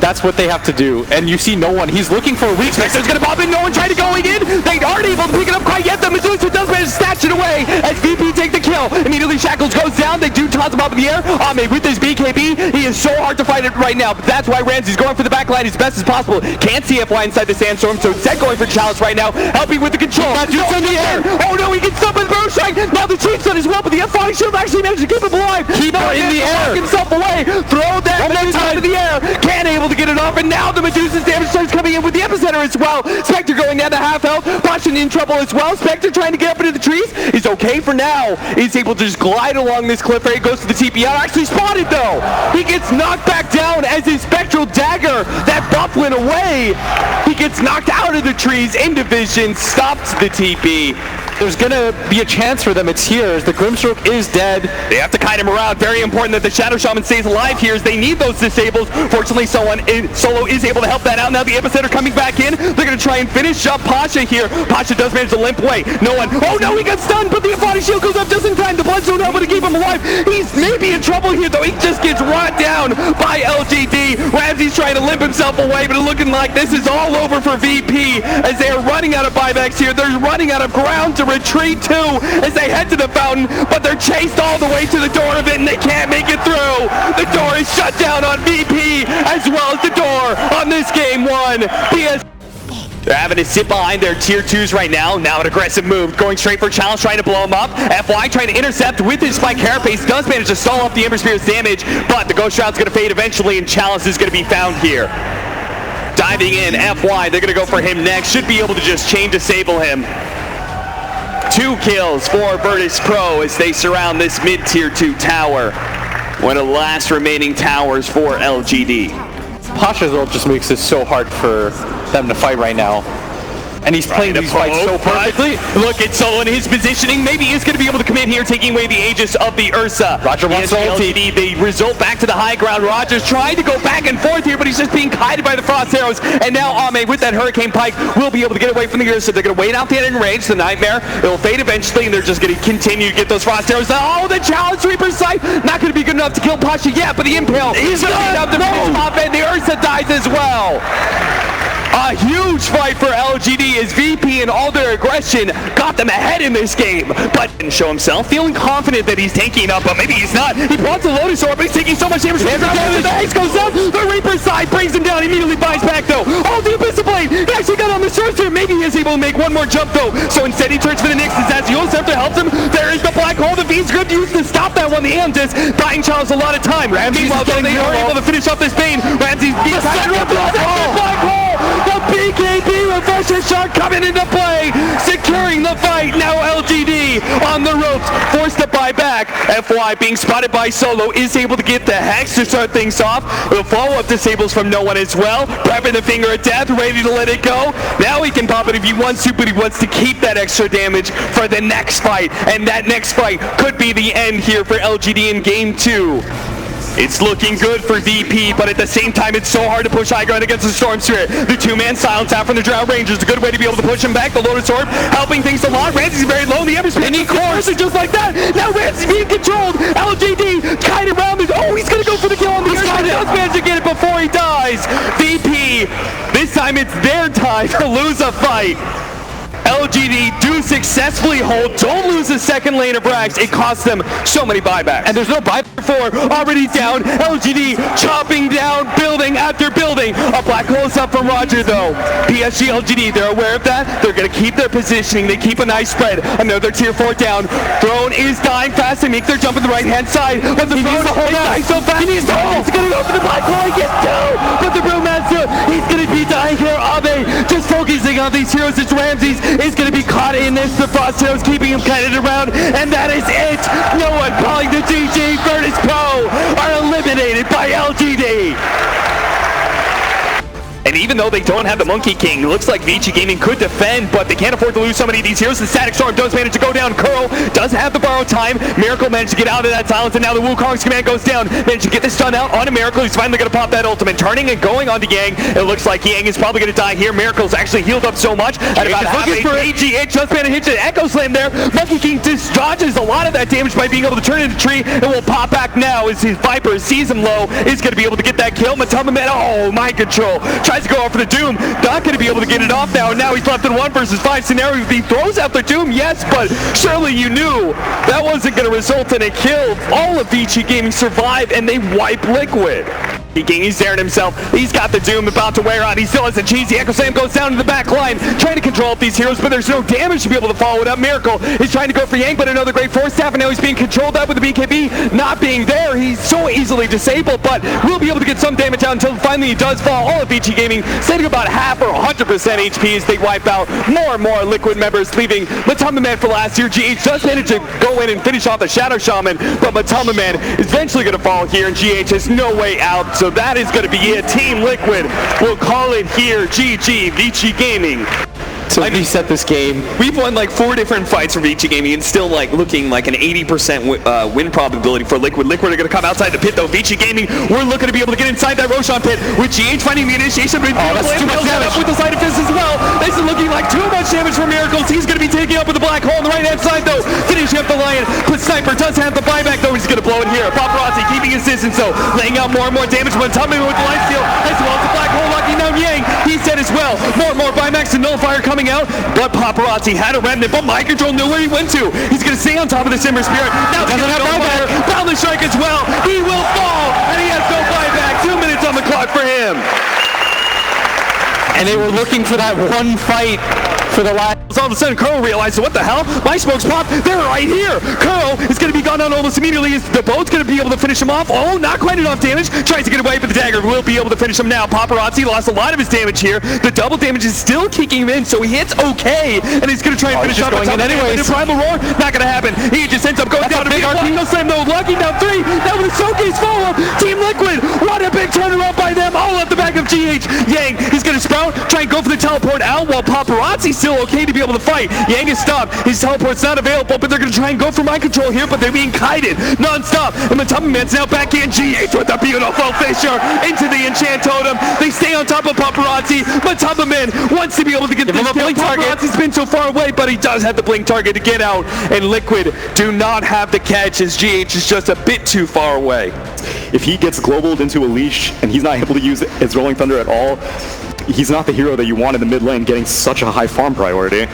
That's what they have to do. And you see no one. He's looking for a weak spot. He's going to pop in. No one tried to go in. They aren't able to pick it up quite yet. The Medusa does manage to snatch it away as VP take the kill. Immediately Shackles goes down. They do toss him up in the air. Ame with his BKB. He is so hard to fight it right now. But that's why Ramsey's going for the back line as best as possible. Can't see FY inside the sandstorm, so instead going for Chalice right now, helping with the control. Medusa in the air. Oh no, he gets stuck with Roshan. Now the Chief's done as well, but the FY shield actually managed to keep him alive. Keep her in the air. Himself away. Throw that Medusa into the air. Can't able to get it off, and now the Medusa's damage starts coming in with the epicenter as well. Spectre going down to half health. Passion in trouble as well. Spectre trying to get up into the trees is okay for now. He's able to just glide along this cliff area. Goes to the TP out. Actually spotted though. He gets knocked back down as his spectral dagger, that buff went away. He gets knocked out of the trees in division. Stops the TP. There's gonna be a chance for them. It's here as the Grimstroke is dead. They have to kite him around. Very important that the Shadow Shaman stays alive here as they need those disables. Fortunately, Solo is able to help that out. Now the Epicenter coming back in. They're gonna try and finish up Pasha here. Pasha does manage to limp away. No one. Oh no, he got stunned, but the body shield goes up just in time. The Bloodstone able to keep him alive. He's maybe in trouble here though. He just gets run down by LGD. Ramsey's trying to limp himself away, but looking like this is all over for VP as they are running out of buybacks here. They're running out of ground to retreat to as they head to the fountain, but they're chased all the way to the door of it and they can't make it through. The door is shut down on VP as well as the door on this game one. They're having to sit behind their tier 2s right now. Now an aggressive move, going straight for Challenge, trying to blow him up. FY trying to intercept with his spike carapace, does manage to stall off the Ember Spear's damage, but the Ghost Shroud's going to fade eventually and Chalice is going to be found here. Diving in, FY, they're going to go for him next. Should be able to just chain disable him. 2 kills for Virtus.Pro as they surround this mid-tier 2 tower. One of the last remaining towers for LGD. Pasha's ult just makes it so hard for them to fight right now. And he's playing these fights so perfectly. Look at Solo in his positioning. Maybe he's going to be able to come in here, taking away the Aegis of the Ursa. Roger wants to LGD. They result back to the high ground. Roger's trying to go back and forth here, but he's just being kited by the frost arrows. And now Ame with that Hurricane Pike will be able to get away from the Ursa. They're going to wait out the end range. The Nightmare, it'll fade eventually, and they're just going to continue to get those frost arrows. Oh, the Challenge Reaper sight. Not going to be good enough to kill Pasha yet, but the Impale is going to beat up the top end. The Ursa dies as well. A huge fight for LGD as VP and all their aggression got them ahead in this game. But didn't show himself, feeling confident that he's tanking up, but maybe he's not. He wants a Lotus Orb, but he's taking so much damage. The Ace goes down, the Reaper side brings him down, immediately buys back though. Oh, the Abyssal Blade, he actually got on the surge here. Maybe he is able to make one more jump though. So instead he turns for the Nyx as Azul Scepter helps him. There is the Black Hole, the V's good to use to stop that one. The Amethyst buying Chalice a lot of time. Meanwhile, they are able to finish off this Bane. Ramsey's beat Black Hole. The BKB refresher shot coming into play, securing the fight. Now LGD on the ropes, forced to buy back. FY being spotted by Solo is able to get the Hex to start things off. The follow-up disables from no one as well. Prepping the Finger of Death, ready to let it go. Now he can pop it if he wants to, but he wants to keep that extra damage for the next fight. And that next fight could be the end here for LGD in game 2. It's looking good for VP, but at the same time, it's so hard to push high ground against the Storm Spirit. The 2-man silence out from the Drow Rangers. A good way to be able to push him back. The Lotus Orb helping things a lot. Ramsey's very low. The Ember Spirit, and he cores it just like that. Now Ramsey's being controlled. LGD kind of around. Oh, he's going to go for the kill on the Earth. He does manage to get it before he dies. VP, this time it's their time to lose a fight. LGD do successfully hold. Don't lose the second lane of Brax. It costs them so many buybacks. And there's no buyback for. Already down. LGD chopping down building after building. A black hole is up from Roger though. PSG.LGD, they're aware of that. They're going to keep their positioning. They keep a nice spread. Another tier 4 down. Throne is dying fast. They make their jump on the right hand side. But the Throne is dying so fast. He's going to go for the black hole. He gets 2. But the Brewmaster, he's going to be dying here. Abe just focusing on these heroes. It's Ramsey's. Is going to be caught in this. The Frost Arrows keeping him kited around, and that is it. No one calling the GG. Virtus.Pro are eliminated by LGD. And even even though they don't have the Monkey King, it looks like Vici Gaming could defend, but they can't afford to lose so many of these heroes. The Static Storm does manage to go down. Curl does have the borrow time. Miracle managed to get out of that silence, and now the Wukong's command goes down. Managed to get this stun out on a Miracle. He's finally going to pop that ultimate. Turning and going onto Yang. It looks like Yang is probably going to die here. Miracle's actually healed up so much. At about half HP, just managed to hit an Echo Slam there. Monkey King just dodges a lot of that damage by being able to turn into a tree, and will pop back now as his Viper sees him low. Is going to be able to get that kill. Matama Man, oh, mind control. Tries to go off for the Doom. Not going to be able to get it off now, and now he's left in 1 versus 5 scenario. He throws out the Doom, yes, but surely you knew that wasn't going to result in a kill. All of Vici Gaming survive, and they wipe Liquid. He's daring himself. He's got the Doom about to wear out. He still has a cheesy Echo Slam, goes down to the back line, trying to control up these heroes, but there's no damage to be able to follow it up. Miracle is trying to go for Yang, but another great force staff, and now he's being controlled up with the BKB not being there. He's so easily disabled, but will be able to get some damage out until finally he does fall. All of Vici Gaming saving about half or 100% HP as they wipe out more and more Liquid members, leaving Matama Man for last year. GH does manage to go in and finish off the Shadow Shaman, but Matama Man is eventually going to fall here, and GH has no way out. So that is going to be it. Team Liquid will call it here. GG, Vici Gaming. So reset this game. We've won like 4 different fights for Vici Gaming and still like looking like an 80% win probability for Liquid. Liquid are going to come outside the pit though. Vici Gaming, we're looking to be able to get inside that Roshan pit with GH finding the initiation. But that's too much damage. With the side of fist as well. This is looking like too much damage for Miracles. He's going to be taking up with the black hole on the right hand side though. Finishing up the Lion. But Sniper does have the buyback though. He's going to blow it here. Paparazzi keeping his distance though. Laying out more and more damage. But Tommy with the light steal as well as the black hole locking down Yang. He's dead as well. More and more buybacks and nullifier coming out. But Paparazzi had a remnant, but Mind Control knew where he went to. He's going to stay on top of the Simmer Spirit. Now he's going to go fire. Boundless Strike as well. He will fall, and he has no buyback. 2 minutes on the clock for him. And they were looking for that one fight for the last. All of a sudden, Curl realized, what the hell? My smokes popped. They're right here. Curl is going to be gone down almost immediately. The boat's going to be able to finish him off. Oh, not quite enough damage. Tries to get away, but the dagger will be able to finish him now. Paparazzi lost a lot of his damage here. The double damage is still kicking him in, so he hits okay, and he's going to try and finish off going in anyways. The Primal Roar, not going to happen. He just ends up going down to big Arcano Slam, though. Locking down 3. That was a showcase follow-up. Team Liquid, what a big turnaround by them. All at the back of GH. Yang, he's going to sprout, try and go for the teleport out, while Paparazzi's still okay to be able to fight. Yang is stopped. His teleport's not available, but they're going to try and go for mind control here, but they're being kited non-stop. And Matama Man's now back in. GH with a beautiful fissure into the enchant totem. They stay on top of Paparazzi. Matama Man wants to be able to get this kill. Paparazzi's been so far away, but he does have the blink target to get out. And Liquid do not have the catch as GH is just a bit too far away. If he gets globaled into a leash and he's not able to use his Rolling Thunder at all, he's not the hero that you want in the mid lane getting such a high farm priority.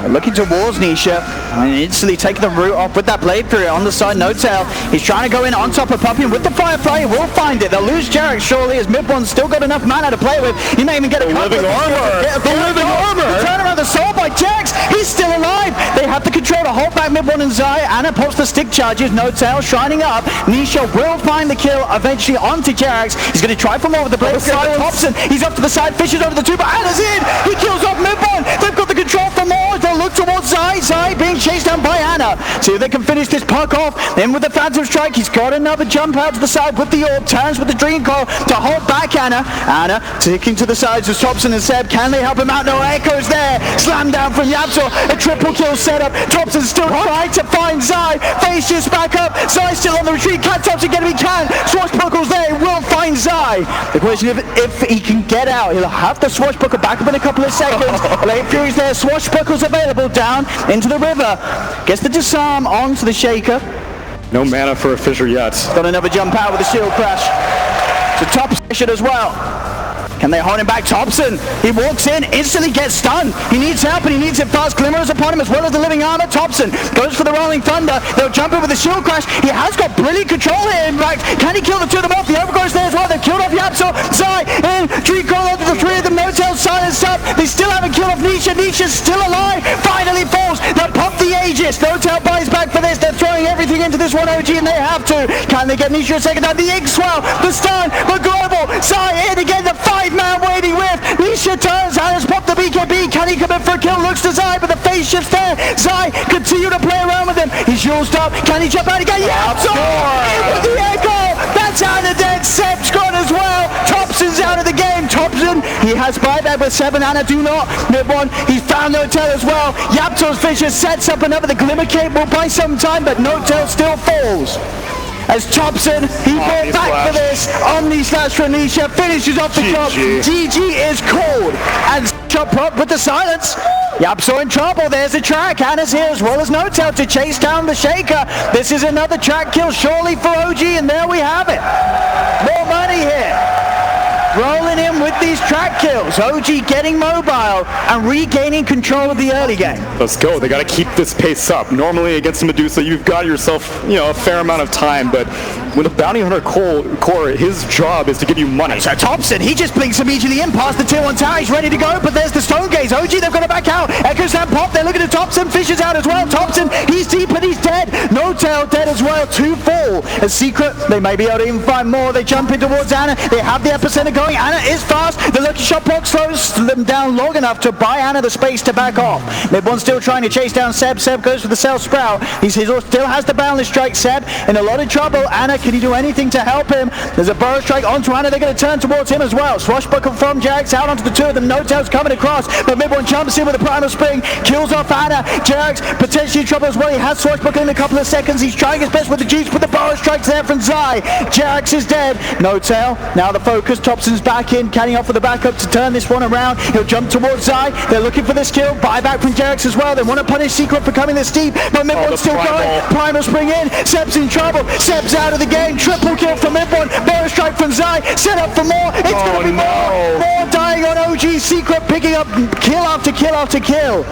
Looking towards Nisha and instantly taking the root off with that blade through on the side, no tail. He's trying to go in on top of Puppy with the Firefly. He will find it. They'll lose Jarek surely as Mid-One's still got enough mana to play with. He may even get a living armor. The living armor. The turnaround, the soul by Jax. He's still alive. They have the control to hold back Mid-One and Zai. Anna pops the stick charges, no tail, shining up. Nisha will find the kill eventually onto Jax. He's going to try for more with the blade. Thompson, he's up to the side, fishes over the two, but Anna's in. He kills off Mid-One. They've got the control for more. They'll look towards Zai. Zai being chased down by Anna. See if they can finish this puck off. Then with the Phantom Strike, he's got another jump out to the side with the orb. Turns with the Dream Call to hold back Anna. Anna ticking to the sides as Thompson and Seb. Can they help him out? No echoes there. Slam down from Yapsor. A triple kill setup. Thompson still trying to find Zai. Face just back up. Zai still on the retreat. Can Thompson get him? He can. Swashbuckles there. He will find Zai. The question is if he can get out. He'll have the Swashbuckle back up in a couple of seconds. Blade Fury's there. Swashbuckles available down into the river. Gets the disarm onto the Shaker. No mana for a Fissure yet. Got another jump out with a shield crash. To top session as well. Can they hold him back? Thompson, he walks in, instantly gets stunned. He needs help and he needs it fast. Glimmer is upon him as well as the living armor. Thompson goes for the Rolling Thunder. They'll jump in with the shield crash. He has got brilliant control here. In fact, can he kill the two of them off? The Overgrowth's there as well. They've killed off Yapso, Zai, and Tree Call onto the three of them. No tail silenced up. They still haven't killed off Nisha. Nisha's still alive. Finally falls. They'll pop the Aegis. No tail buys back for this. They're throwing everything into this one OG and they have to. Can they get Nisha a second time? The Ig Swell, the stun, the global. Zai in again. The 5-man waiting with. Nisha turns. Has popped the BKB. Can he come in for a kill? Looks to Zai, but the face shifts there. Zai continue to play around with him. He's used up. Can he jump out again? Yeah, in with the echo. That's out of dead. Seb's gone as well. Thompson's out of the game. has buyback with 7, Anna do not. Mid-1, he's found Notel as well. Yaptor's Fisher sets up another. The Glimmer Cape will buy some time, but Notel still falls. As Thompson, he brought back for this. Omni slash for Nisha, finishes off the job. GG is called. And chop prop with the silence. Yapso in trouble, there's a track. Anna's here as well as Notel to chase down the Shaker. This is another track kill surely for OG, and there we have it. More money here. Rolling in with these track kills. OG getting mobile and regaining control of the early game. Let's go. They got to keep this pace up. Normally against Medusa, you've got yourself, a fair amount of time, but with a bounty hunter core, his job is to give you money. So Thompson, he just blinks immediately in past the tier 1 tower. He's ready to go, but there's the Stone Gaze. OG, they've got to back out. Echoes and pop. They're looking at Thompson. Fisher's out as well. Thompson, he's deep and he's dead. Notel dead as well. 2 fall. A Secret, they may be able to even find more. They jump in towards Anna. They have the epicenter going. Anna is fast. The lucky shot block slows them down long enough to buy Anna the space to back off. Mid-1 still trying to chase down Seb. Seb goes for the Cell Sprout. He still has the boundless strike. Seb in a lot of trouble. Anna, can he do anything to help him? There's a burrow strike onto Anna. They're going to turn towards him as well. Swashbuckle from Jax out onto the 2 of them. Notel's coming across, but Mid-1 jumps in with a primal spring, kills off Anna. Jax potentially in trouble as well. He has Swashbuckle in a couple of seconds. He's trying his best with the juice, but the burrow strikes there from Zai. Jax is dead. Notel, now the focus. Thompson's back in, canning off for the backup to turn this one around. He'll jump towards Zai. They're looking for this kill. Buyback from Jax as well. They want to punish Secret for coming this deep, but Mid-1's still going. Primal spring in. Seb's in trouble. Seb's out of the game. Triple kill from Mid-1. Burrow strike from Zai. Set up for more. It's going to be more dying on OG. Secret picking up kill after kill after kill.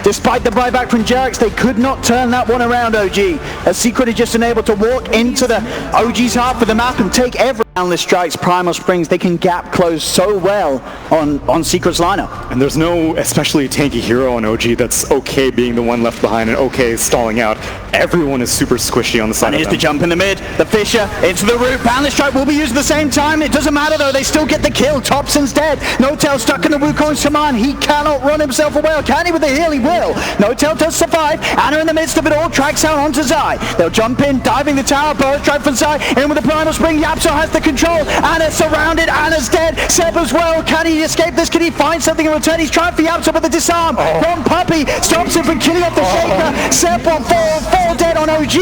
Despite the buyback from Jerks, they could not turn that one around, OG. As Secret is just unable to walk into the OG's half of the map and take every boundless strikes. Primal Springs, they can gap close so well on Secret's lineup. And there's no especially tanky hero on OG that's okay being the one left behind and okay stalling out. Everyone is super squishy on the side of them. And here's the jump in the mid. The Fisher into the root. Boundless strike will be used at the same time. It doesn't matter though, they still get the kill. Thompson's dead. Notel stuck in the Wukong's command. He cannot run himself away. Or can he with the heal? He will. Notel does survive. Anna in the midst of it all tracks out onto Zai. They'll jump in, diving the tower. Burrow strike from Zai. In with the primal spring. Yapso has the control. Anna surrounded. Anna's dead. Seb as well. Can he escape this? Can he find something in return? He's trying for Yapso, but the disarm from Puppy stops him from killing off the Shaker. Seb will fall dead on OG.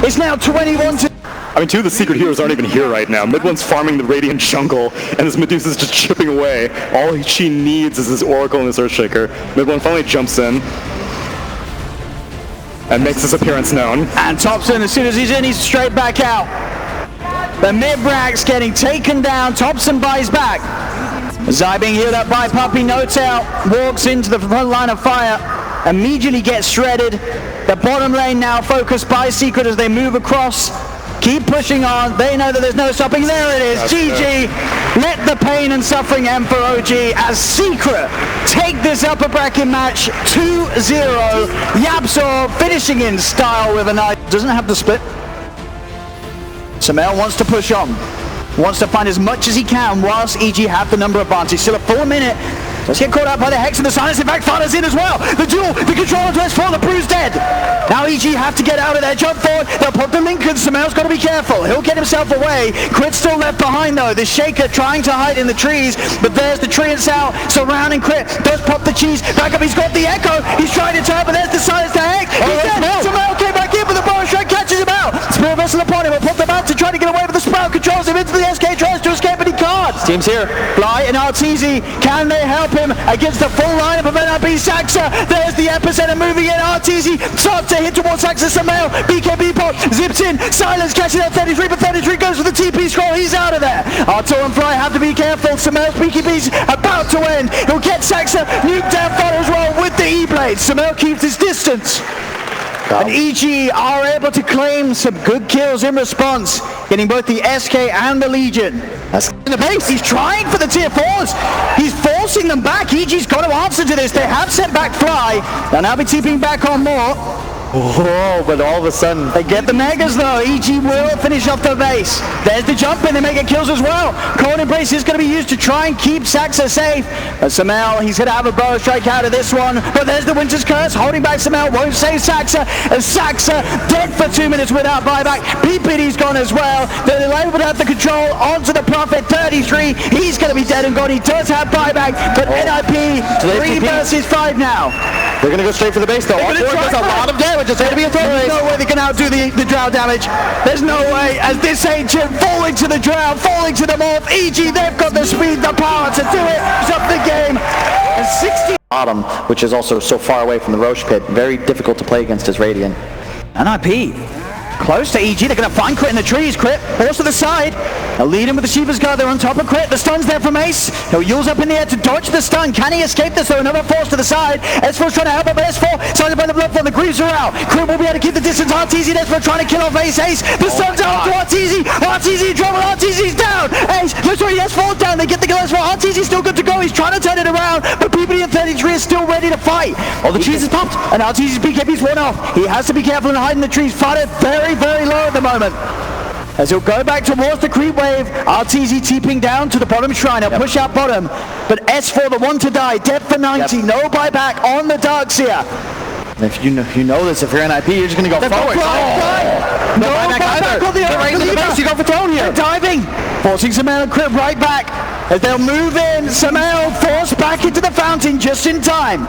It's now 21 to... I mean, 2 of the Secret heroes aren't even here right now. Mid-1's farming the Radiant jungle, and this Medusa's just chipping away. All she needs is this Oracle and this Earthshaker. Mid-1 finally jumps in and makes his appearance known. And Thompson, as soon as he's in, he's straight back out. The mid-brack's getting taken down. Thompson buys back. Zai being healed up by Puppy. Notel walks into the front line of fire. Immediately gets shredded. The bottom lane now focused by Secret as they move across. Keep pushing on. They know that there's no stopping. There it is. That's GG. Fair. Let the pain and suffering end for OG as Secret take this upper bracket match 2-0. Yapso finishing in style with a nice... Doesn't have the split. Samel wants to push on. Wants to find as much as he can whilst EG have the number advantage. Still a full minute. Let's get caught out by the Hex and the Silence. In fact, Fada's in as well. The duel, the controller to S4, the Brew's dead. Now EG have to get out of there. Jump forward. They'll pop the Lincoln. Samel's got to be careful. He'll get himself away. Crit's still left behind though. The Shaker trying to hide in the trees, but there's the tree and Sal surrounding Crit. Does pop the cheese. Back up. He's got the Echo. He's trying to turn, but there's the Silence to Hex. He's dead. Samel came back in, but the Burrow Strike catches him out. Spirit Vessel upon him. Will pop them out to try to get away, but the Sprout controls him into the SK. Tries to escape, but he can't. Team's here. Fly and Arteezy. Can they help him against the full lineup of NRB Saxa? There's the epicenter moving in. Arteezy starts to hit towards Saxa. Samel, BKB pop, zips in. Silence catching out 33, but 33 goes for the TP scroll. He's out of there. Artur and Fly have to be careful. Samel's BKB's about to end. He'll get Saxa, nuke down Fodder as well with the E-Blade. Samel keeps his distance. And EG are able to claim some good kills in response, getting both the SK and the Legion. That's in the base. He's trying for the tier 4s. He's forcing them back. EG's got to answer to this. They have sent back Fly. They'll now be TPing back on more. Oh, but all of a sudden, they get the megas though. EG will finish off the base. There's the jump in, they make it kills as well. Cold Embrace is going to be used to try and keep Saxa safe. Samel, he's going to have a bow strike out of this one, but there's the Winter's Curse holding back Samel, won't save Saxa, and Saxa dead for 2 minutes without buyback. PPD's gone as well. They're able to have the control onto the Prophet 33. He's going to be dead and gone. He does have buyback, but NIP 3 versus 5 now. They're going to go straight for the base though. All 4 does a lot of damage. It's going to be a throw race. There's no way they can outdo the drow damage. There's no way, as this ancient falling to the drow, falling to the morph. EG, they've got the speed, the power to do it. It's up the game. And 60 bottom, which is also so far away from the Roche pit. Very difficult to play against as Radiant. NIP close to EG. They're going to find Crit in the trees. Crit force to the side. They'll lead him with the Sheepa's Guard. They're on top of Crit. The stun's there from Ace. He'll use up in the air to dodge the stun. Can he escape this? So another force to the side. S4's trying to help up, but S4 surrounded by the blood flow. The Greaves are out. Crit will be able to keep the distance. RTZ S4 trying to kill off Ace. Ace. The stun's out to RTZ. RTZ in trouble. RTZ's down. Ace. No, sorry, S4's down. They get the kill S4. RTZ's still good to go. He's trying to turn it around, but PPD and 33 is still ready to fight. Oh, the cheese is popped, and RTZ's BKB's one off. He has to be careful and hide in the trees. Fighter very, very low at the moment. As he'll go back towards the creep wave, RTZ TPing down to the bottom shrine. He'll push out bottom, but S4 the one to die, dead for 90, no buyback on the Darkseer. If you know this, if you're NIP, you're just going to go forward. No buyback on the base. You go for throne here. They're diving, forcing Samel and Crip right back. As they'll move in, Samel forced back into the fountain just in time.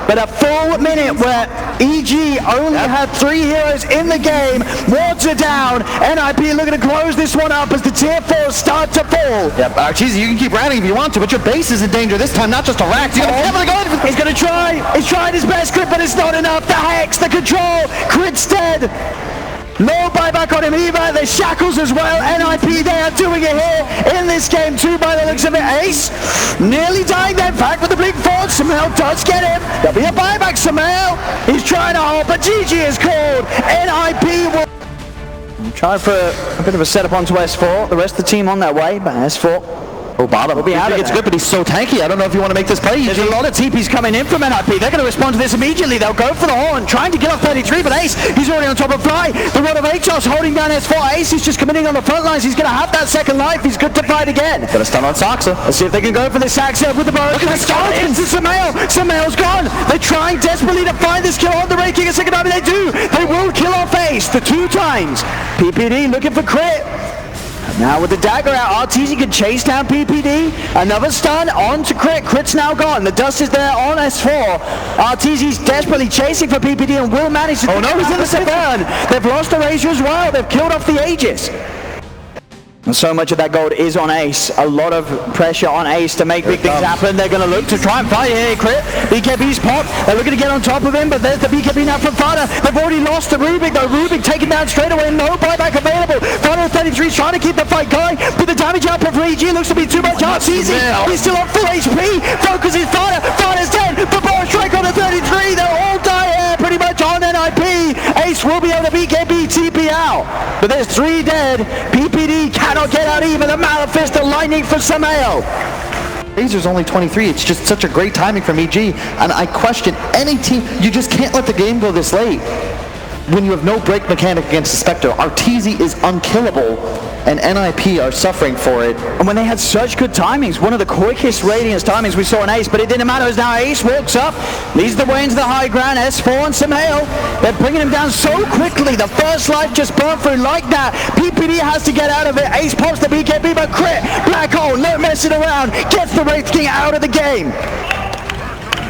But a full minute where EG only had 3 heroes in the game. Wards are down. NIP looking to close this one up as the tier 4s start to fall. Yep, cheesy, you can keep ranting if you want to, but your base is in danger this time, not just a rack. He's going to try. He's trying his best, Crit, but it's not enough. The Hex, the control. Crit's dead. No buyback on him either. The shackles as well. NIP, they are doing it here in this game too by the looks of it. Ace nearly dying there. Back with the blink forward. Samel does get him. There'll be a buyback. Samel, he's trying to hold, but GG is called. NIP will try for a bit of a setup onto S4. The rest of the team on their way, but S4 bottom. will be out of It's there. good, but he's so tanky. I don't know if you want to make this play. There's a lot of TPs coming in from NIP. They're going to respond to this immediately. They'll go for the horn, trying to kill off 33, but Ace, he's already on top of Fly. The rod of Aegis holding down S4. Ace is just committing on the front lines. He's going to have that second life. He's good to fight again. Got a stun on Saxa. Let's see if they can go for the Saxa with the bow. Look at the start into Samel. Samel's gone. They're trying desperately to find this kill on the Raid King a second time, and they do. They will kill off Ace the 2 times. PPD looking for Crit. Now with the dagger out, RTZ can chase down PPD. Another stun on to Crit. Crit's now gone. The dust is there on S4. RTZ's desperately chasing for PPD and will manage to... Oh no, he's in the burn. They've lost the Razor as well. They've killed off the Aegis. And so much of that gold is on Ace. A lot of pressure on Ace to make big things happen. They're going to look to try and fight here. Crit. BKB's pop. They're looking to get on top of him, but there's the BKB now from Fada. They've already lost to Rubik, though. Rubik taken down straight away. No buyback available. Fada 33 is trying to keep the fight going, but the damage output for EG looks to be too much. He's still on full HP. Focuses Fada. Fada's dead. The bar strike on the 33. They'll all die here pretty much on NIP. Ace will be able to BKB TP out, but there's 3 dead. PPD cannot get out even. The Malefice, the lightning for Samel. Razor's only 23. It's just such a great timing from EG, and I question any team. You just can't let the game go this late when you have no break mechanic against the Spectre. Arteezy is unkillable, and NIP are suffering for it. And when they had such good timings, one of the quickest Radiance timings we saw in Ace, but it didn't matter as now Ace walks up, leads the way into the high ground. S4 and Samel, they're bringing him down so quickly. The first life just burned through like that. PPD has to get out of it. Ace pops the BKB, but Crit, black hole, no messing around, gets the Wraith King out of the game.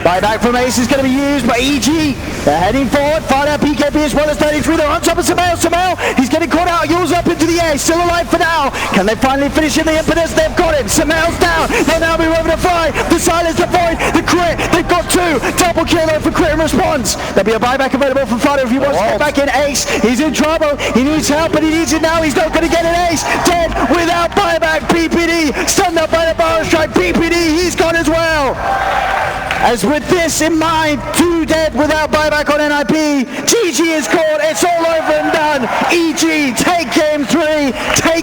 Buyback from Ace is going to be used by EG. They're heading forward. Find out BKB as well as 33. They're on top of Samel. Samel, he's getting caught out. Yule's up into the air. Still alive for now. Can they finally finish in the impetus? They've got him. Samel's down. They'll now be over to Fly. The silence, the void, the Crit. They've got 2. Double kill for Crit in response. There'll be a buyback available from Fly if he wants to get back in. Ace, he's in trouble. He needs help, but he needs it now. He's not going to get an Ace. Dead without buyback. PPD stunned up by the barrel strike. PPD, he's gone as well. As with this in mind, 2 dead without buyback on NIP. GG is called. It's all over and done. EG take game 3. Take